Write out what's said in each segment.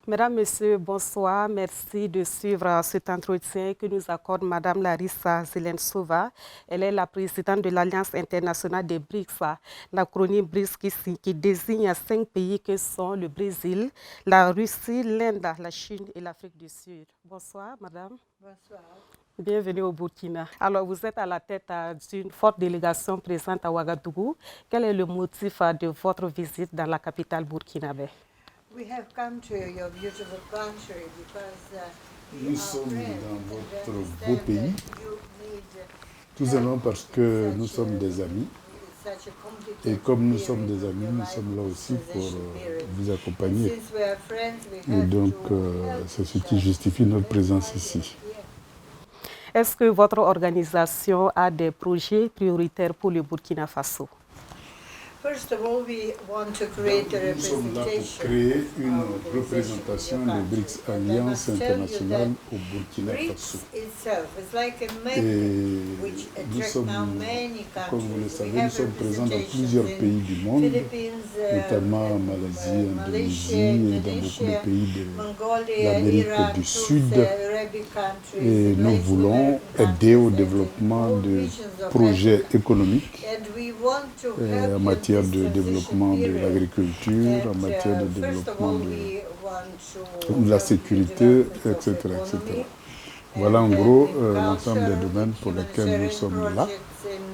Mesdames, Messieurs, bonsoir. Merci de suivre cet entretien que nous accorde Madame Larissa Zelensova. Elle est la présidente de l'Alliance internationale des BRICS, l'acronyme BRICS qui désigne 5 pays que sont le Brésil, la Russie, l'Inde, la Chine et l'Afrique du Sud. Bonsoir, Madame. Bonsoir. Bienvenue au Burkina. Alors, vous êtes à la tête d'une forte délégation présente à Ouagadougou. Quel est le motif de votre visite dans la capitale burkinabé? We have come to your beautiful country because nous sommes dans votre beau pays, tout simplement parce que nous sommes des amis. Et comme nous sommes des amis, nous sommes là aussi pour vous accompagner. Et donc, c'est ce qui justifie notre présence ici. Est-ce que votre organisation a des projets prioritaires pour le Burkina Faso? First of all, we want to create a Nous sommes là pour representation. créer une représentation de BRICS, Alliance internationale au Burkina Faso. Et nous sommes, comme vous le savez, nous sommes présents dans plusieurs pays du monde, notamment en Malaisie, en Indonésie et dans beaucoup de pays de l'Amérique du Sud. Et nous voulons aider au développement de projets économiques en matière de développement de l'agriculture, en matière de développement de la sécurité, etc. etc. Voilà en gros l'ensemble des domaines pour lesquels nous sommes là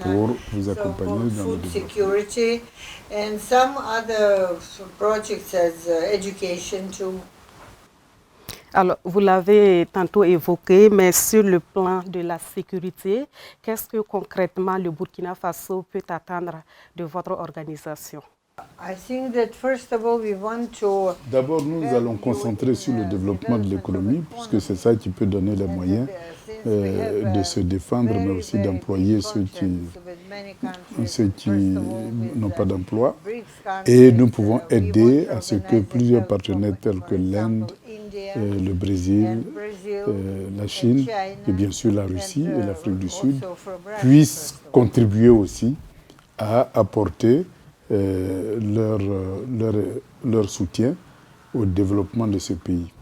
pour vous accompagner dans le développement. And some other projects as education too. Alors, vous l'avez tantôt évoqué, mais sur le plan de la sécurité, qu'est-ce que concrètement le Burkina Faso peut attendre de votre organisation? D'abord, nous allons concentrer sur le développement de l'économie, puisque c'est ça qui peut donner les moyens de se défendre, mais aussi d'employer ceux qui n'ont pas d'emploi. Et nous pouvons aider à ce que plusieurs partenaires tels que l'Inde, le Brésil, la Chine et bien sûr la Russie et l'Afrique du Sud puissent contribuer aussi à apporter leur soutien au développement de ce pays.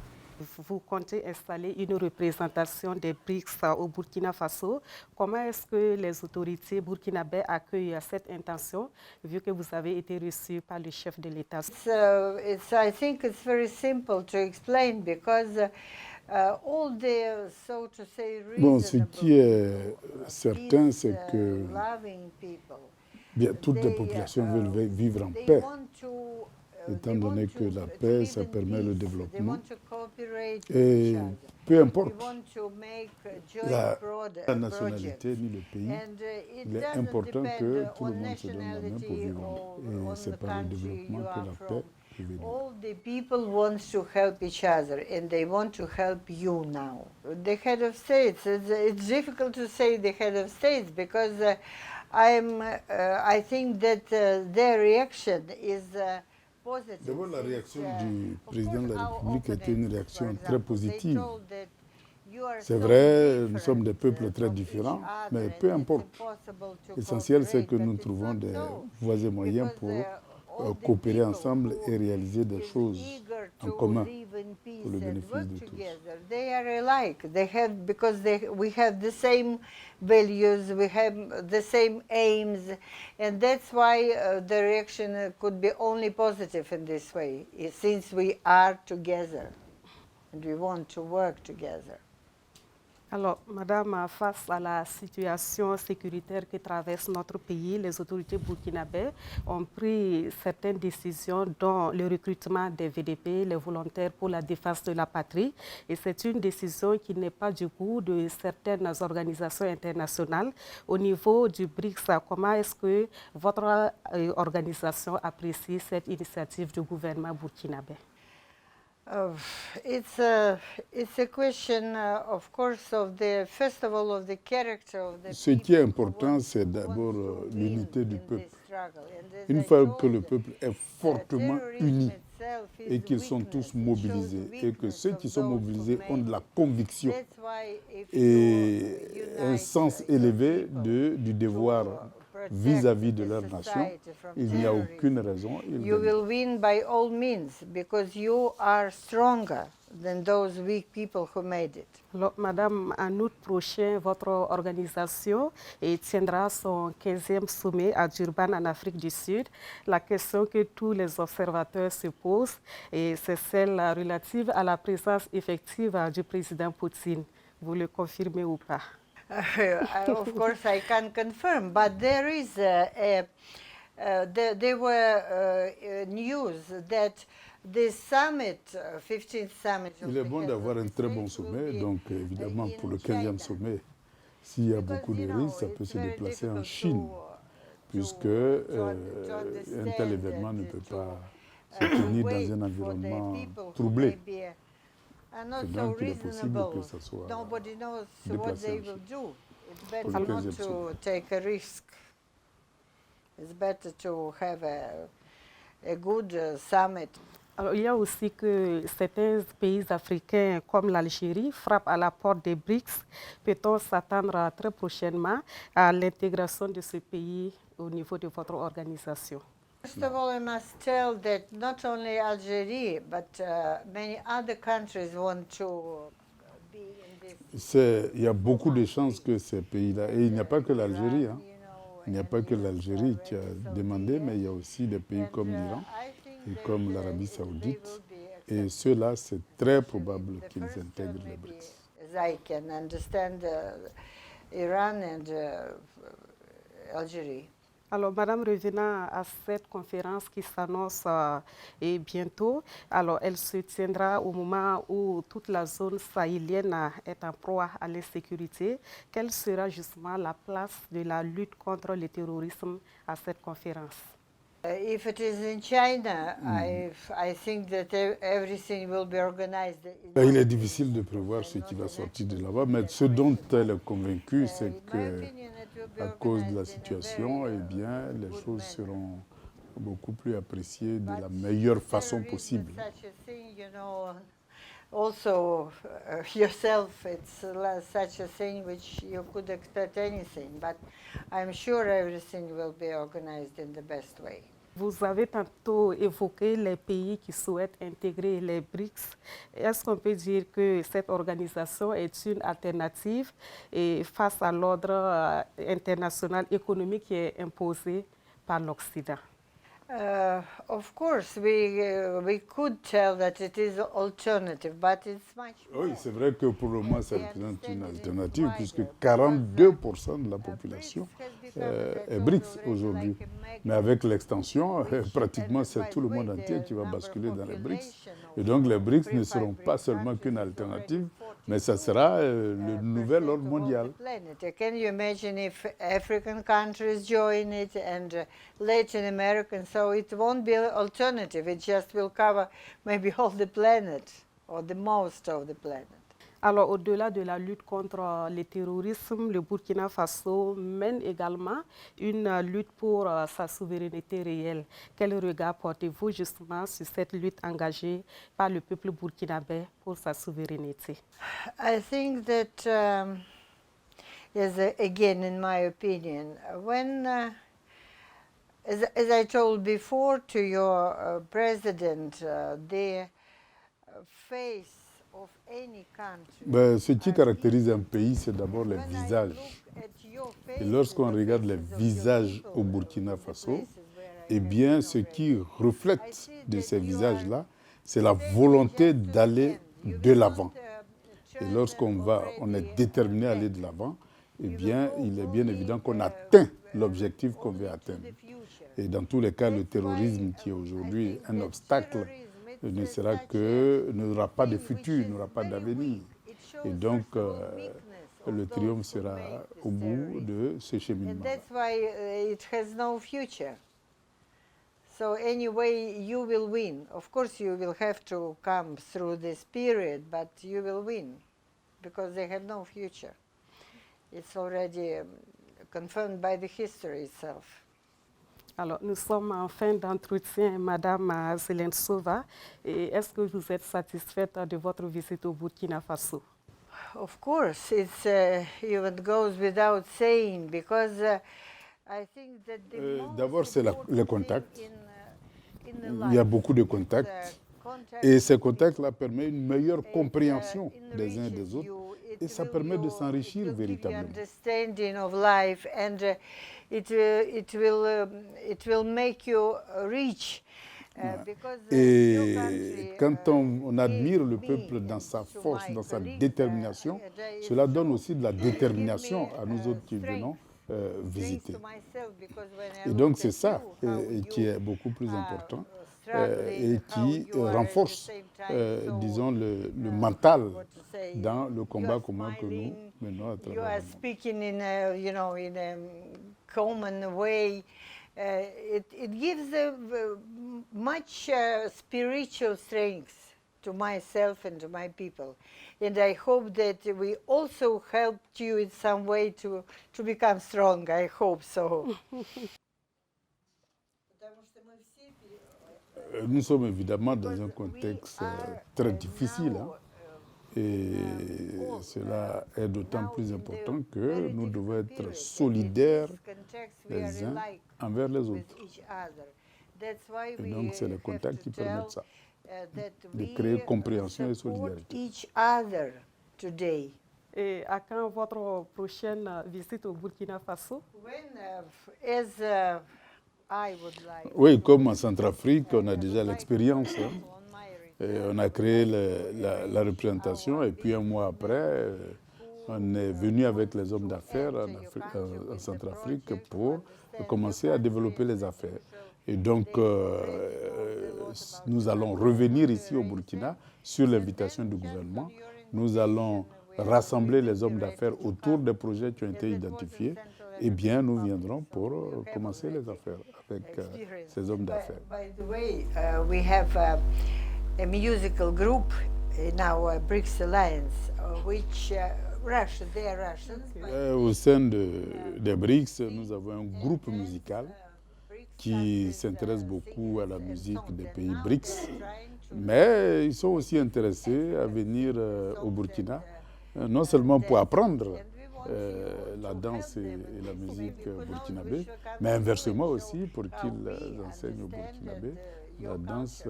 Vous comptez installer une représentation des BRICS au Burkina Faso. Comment est-ce que les autorités burkinabées accueillent cette intention, vu que vous avez été reçu par le chef de l'État? I think it's very simple to explain because all the, so to say, bon, ce qui est certain, c'est que bien, toutes les populations veulent vivre en paix. Étant donné que la paix, ça permet le développement. Et peu importe la nationalité ni le pays, il est important que tout le monde se donne la main pour vivre en paix. Et c'est par le développement que la paix peut venir. All the people want to help each other and they want to help you now. The head of states, it's difficult to say the head of states because I think that their reaction is D'abord, la réaction du président de la République était une réaction très positive. C'est vrai, nous sommes des peuples très différents, mais peu importe. L'essentiel, c'est que nous trouvons des voies et moyens pour coopérer ensemble et réaliser des choses en commun pour le bénéfice de tous. They are alike. We have the same values, we have the same aims, and that's why the reaction could be only positive in this way, since we are together and we want to work together. Alors, Madame, face à la situation sécuritaire que traverse notre pays, les autorités burkinabées ont pris certaines décisions, dont le recrutement des VDP, les volontaires pour la défense de la patrie. Et c'est une décision qui n'est pas du goût de certaines organisations internationales. Au niveau du BRICS, comment est-ce que votre organisation apprécie cette initiative du gouvernement burkinabé? It's a question, of course, of the first of all of the character of the Ce qui est people who important, want- c'est d'abord wants to l'unité win du in peuple. this struggle. And as Une I fois que told, le peuple est fortement terrorism uni itself is et qu'ils sont weakness. tous It shows mobilisés et que weakness ceux of qui sont those who mobilisés ont made de la it. conviction That's why if et you un unite sens your élevé people du devoir protect vis-à-vis de the leur nation, society from il n'y a terrorism, aucune raison. Ils you gagneront. will win by all means because you are stronger than those weak people who made it. Alors, Madame, en août prochain, votre organisation tiendra son 15e sommet à Durban, en Afrique du Sud. La question que tous les observateurs se posent, c'est celle relative à la présence effective du président Poutine. Vous le confirmez ou pas? Of course, I can confirm, but there is there were news that the summit, 15th summit of Il est the bon heads d'avoir of un the très bon states will sommet, be donc évidemment in pour le 15e China. sommet, s'il y a Because, beaucoup de you know, risques, ça peut it's se very déplacer en difficult Chine, puisque to un tel événement ne peut pas se to tenir wait dans un for the environnement people who troublé. maybe are not Et so donc, il est possible reasonable. que ça soit Nobody knows what déplacé they en will Chine. do. It's Pour better le not 15e to sommet. take a risk. It's better to have a good summit. Alors, il y a aussi que certains pays africains comme l'Algérie frappent à la porte des BRICS. Peut-on s'attendre très prochainement à l'intégration de ce pays au niveau de votre organisation? First of all, I must tell that not only Algeria, but many other countries want to be in this. Il y a beaucoup de chances que ces pays-là, et il n'y a pas que l'Algérie, Iran, hein. you know, Il n'y a and pas que US l'Algérie qui a already demandé, so mais il y a aussi des pays And, comme l'Iran I think et that, comme l'Arabie they saoudite. will be Et accepted. ceux-là, c'est très probable The qu'ils first, intègrent les maybe, BRICS. as I can understand, Iran and Algeria. Alors, Madame, revenant à cette conférence qui s'annonce bientôt, alors elle se tiendra au moment où toute la zone sahélienne est en proie à l'insécurité. Quelle sera justement la place de la lutte contre le terrorisme à cette conférence? If it is in China, I think that everything will be organized. Il est difficile de prévoir ce qui va sortir de là-bas, mais ce dont elle est convaincue, c'est que à cause de la situation, eh bien, les choses seront beaucoup plus appréciées de la meilleure façon possible. Also, yourself, it's such a thing which you could expect anything, but I'm sure everything will be organized in the best way. Vous avez tantôt évoqué les pays qui souhaitent intégrer les BRICS. Est-ce qu'on peut dire que cette organisation est une alternative face à l'ordre international économique qui est imposé par l'Occident? Of course, we could tell that it is alternative, but it's much more. Oui, c'est vrai que pour le moment, ça représente une alternative, puisque 42% de la population est BRICS aujourd'hui. Mais avec l'extension, pratiquement c'est tout le monde entier qui va basculer dans les BRICS. Et donc les BRICS ne seront pas seulement qu'une alternative, mais ça sera le nouvel ordre mondial. Can you imagine if African countries join it and Latin American? So it won't be an alternative. It just will cover maybe all the planet or the most of the planet. Alors, au-delà de la lutte contre le terrorisme, le Burkina Faso mène également une lutte pour sa souveraineté réelle. Quel regard portez-vous justement sur cette lutte engagée par le peuple burkinabé pour sa souveraineté? I think that, again, in my opinion, when, as I told before to your president, the face of any country. Ce qui caractérise un pays, c'est d'abord les visages. Et lorsqu'on regarde les visages au Burkina Faso, eh bien, ce qui reflète de ces visages-là, c'est la volonté d'aller de l'avant. Et lorsqu'on on est déterminé à aller de l'avant, eh bien, il est bien évident qu'on atteint l'objectif qu'on veut atteindre. Et dans tous les cas, le terrorisme qui est aujourd'hui un obstacle n'aura pas de futur, n'aura pas d'avenir. Et donc, le triomphe sera au bout de ce cheminement. So anyway, you will win. Of course, you will have to come through this period, but you will win because they have no future. It's already confirmed by the history itself. Alors, nous sommes en fin d'entretien, Madame Zelensova. Est-ce que vous êtes satisfaite de votre visite au Burkina Faso? Of course, it's even goes without saying because I think that d'abord, c'est le contact. Il y a beaucoup de contacts. Et ces contacts-là permettent une meilleure compréhension des uns et des autres. Et ça permet de s'enrichir véritablement. Understanding of life, and it will make you rich. Et quand on admire le peuple dans sa force, dans sa détermination, cela donne aussi de la détermination à nous autres qui venons visiter. Et donc c'est ça qui est beaucoup plus important et qui renforce, disons, le mental dans le combat commun que nous menons à travers le monde. You are speaking in a common way. It gives much spiritual strength to myself and to my people. And I hope that we also helped you in some way to become strong. I hope so. Nous sommes évidemment dans un contexte très difficile. Et cela est d'autant plus important que nous devons être solidaires les uns envers les autres. Et donc c'est le contact qui permet ça, de créer compréhension et solidarité. Et à quand votre prochaine visite au Burkina Faso? Oui, comme en Centrafrique, on a déjà l'expérience. Et on a créé la représentation et puis un mois après, on est venu avec les hommes d'affaires en Centrafrique pour commencer à développer les affaires. Et donc, nous allons revenir ici au Burkina sur l'invitation du gouvernement. Nous allons rassembler les hommes d'affaires autour des projets qui ont été identifiés. Eh bien, nous viendrons pour commencer les affaires avec ces hommes d'affaires. By the way, we have a musical group in our BRICS Alliance, which they are Russians. Au sein des BRICS, nous avons un groupe musical qui s'intéresse beaucoup à la musique des pays BRICS, mais ils sont aussi intéressés à venir au Burkina, non seulement pour apprendre la danse et la musique burkinabé, mais inversement aussi pour qu'ils enseignent au Burkinabé la danse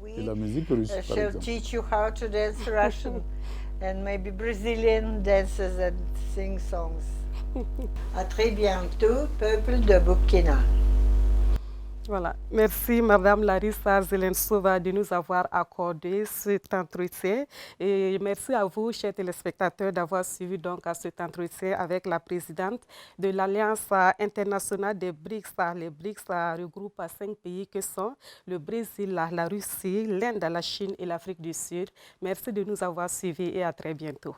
et la musique russe, par exemple. Teach you how to dance Russian and maybe Brazilian dances and sing songs. À très bientôt, peuple de Burkina. Voilà. Merci, Madame Larissa Zelensova, de nous avoir accordé cet entretien. Et merci à vous, chers téléspectateurs, d'avoir suivi donc cet entretien avec la présidente de l'Alliance internationale des BRICS. Les BRICS regroupent 5 pays que sont le Brésil, la Russie, l'Inde, la Chine et l'Afrique du Sud. Merci de nous avoir suivis et à très bientôt.